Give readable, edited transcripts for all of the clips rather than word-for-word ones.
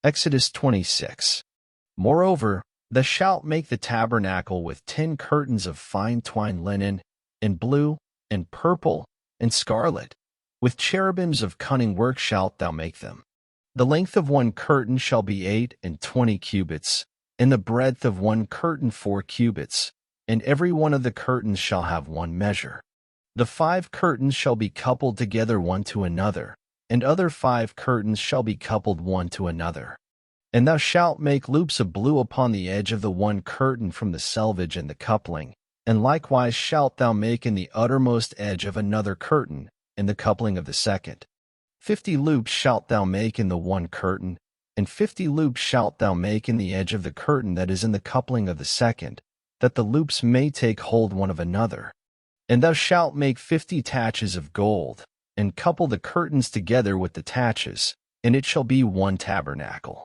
Exodus 26. Moreover, thou shalt make the tabernacle with 10 curtains of fine twined linen, in blue, and purple, and scarlet. With cherubims of cunning work shalt thou make them. The length of one curtain shall be 28 cubits, and the breadth of one curtain 4 cubits, and every one of the curtains shall have one measure. The 5 curtains shall be coupled together one to another, and other 5 curtains shall be coupled one to another. And thou shalt make loops of blue upon the edge of the one curtain from the selvage and the coupling, and likewise shalt thou make in the uttermost edge of another curtain, in the coupling of the second. 50 loops shalt thou make in the one curtain, and 50 loops shalt thou make in the edge of the curtain that is in the coupling of the second, that the loops may take hold one of another. And thou shalt make 50 taches of gold, and couple the curtains together with the taches, and it shall be one tabernacle.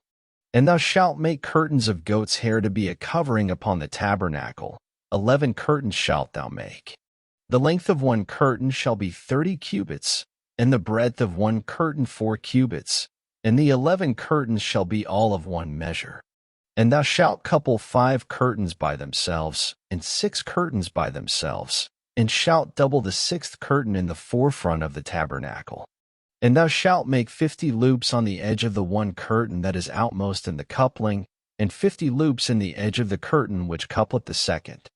And thou shalt make curtains of goat's hair to be a covering upon the tabernacle. 11 curtains shalt thou make. The length of one curtain shall be 30 cubits, and the breadth of one curtain 4 cubits, and the 11 curtains shall be all of one measure. And thou shalt couple 5 curtains by themselves, and 6 curtains by themselves, and shalt double the 6th curtain in the forefront of the tabernacle. And thou shalt make 50 loops on the edge of the one curtain that is outmost in the coupling, and 50 loops in the edge of the curtain which coupleth the second.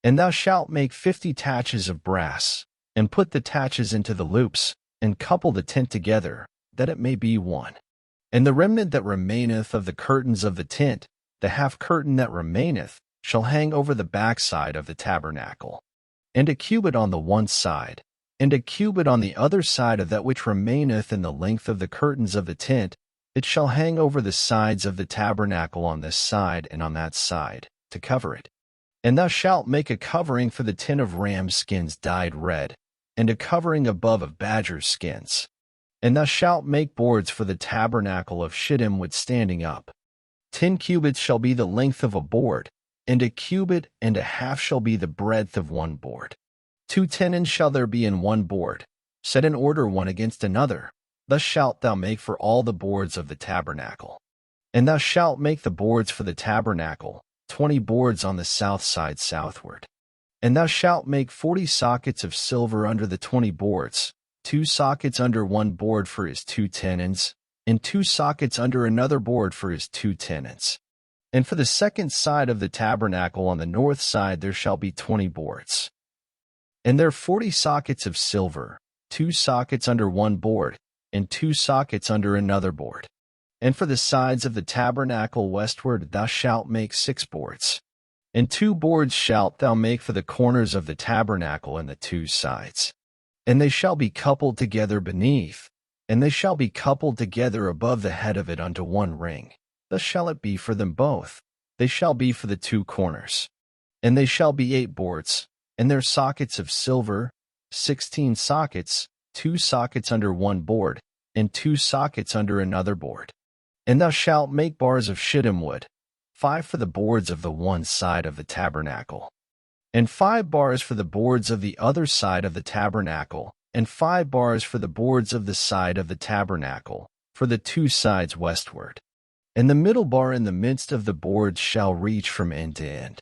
And thou shalt make 50 taches of brass, and put the taches into the loops, and couple the tent together, that it may be one. And the remnant that remaineth of the curtains of the tent, the half curtain that remaineth, shall hang over the backside of the tabernacle. And a cubit on the one side, and a cubit on the other side of that which remaineth in the length of the curtains of the tent, it shall hang over the sides of the tabernacle on this side and on that side, to cover it. And thou shalt make a covering for the tent of ram skins dyed red, and a covering above of badger skins. And thou shalt make boards for the tabernacle of shittim wood standing up. 10 cubits shall be the length of a board, and a cubit and a half shall be the breadth of one board. 2 tenons shall there be in one board, set in order one against another. Thus shalt thou make for all the boards of the tabernacle. And thou shalt make the boards for the tabernacle, 20 boards on the south side southward. And thou shalt make 40 sockets of silver under the 20 boards, 2 sockets under one board for his 2 tenons, and 2 sockets under another board for his 2 tenons. And for the second side of the tabernacle on the north side there shall be 20 boards. And there 40 sockets of silver, 2 sockets under one board, and 2 sockets under another board. And for the sides of the tabernacle westward thou shalt make 6 boards. And 2 boards shalt thou make for the corners of the tabernacle and the 2 sides. And they shall be coupled together beneath, and they shall be coupled together above the head of it unto one ring. Thus shall it be for them both. They shall be for the 2 corners. And they shall be 8 boards, and their sockets of silver, 16 sockets, 2 sockets under one board, and 2 sockets under another board. And thou shalt make bars of shittim wood, 5 for the boards of the one side of the tabernacle, and 5 bars for the boards of the other side of the tabernacle, and 5 bars for the boards of the side of the tabernacle, for the 2 sides westward. And the middle bar in the midst of the boards shall reach from end to end.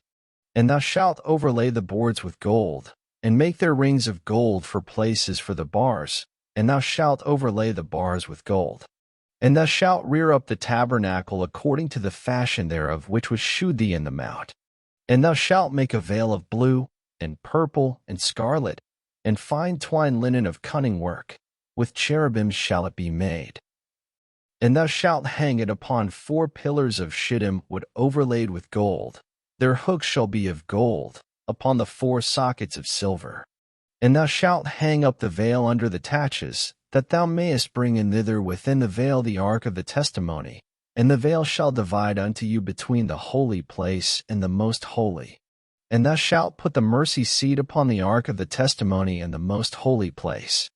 And thou shalt overlay the boards with gold, and make their rings of gold for places for the bars, and thou shalt overlay the bars with gold. And thou shalt rear up the tabernacle according to the fashion thereof which was shewed thee in the mount. And thou shalt make a veil of blue, and purple, and scarlet, and fine twined linen of cunning work, with cherubims shall it be made. And thou shalt hang it upon 4 pillars of shittim wood overlaid with gold. Their hooks shall be of gold, upon the 4 sockets of silver. And thou shalt hang up the veil under the taches, that thou mayest bring in thither within the veil the ark of the testimony, and the veil shall divide unto you between the holy place and the most holy. And thou shalt put the mercy seat upon the ark of the testimony in the most holy place.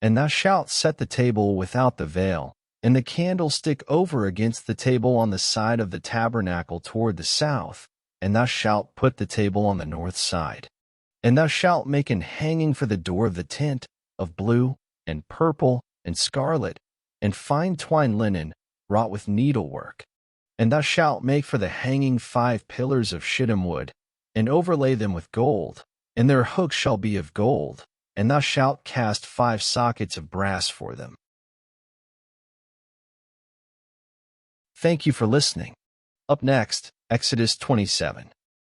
And thou shalt set the table without the veil, and the candlestick over against the table on the side of the tabernacle toward the south, and thou shalt put the table on the north side. And thou shalt make an hanging for the door of the tent, of blue, and purple, and scarlet, and fine twined linen, wrought with needlework. And thou shalt make for the hanging 5 pillars of shittim wood, and overlay them with gold, and their hooks shall be of gold, and thou shalt cast 5 sockets of brass for them. Thank you for listening. Up next, Exodus 27.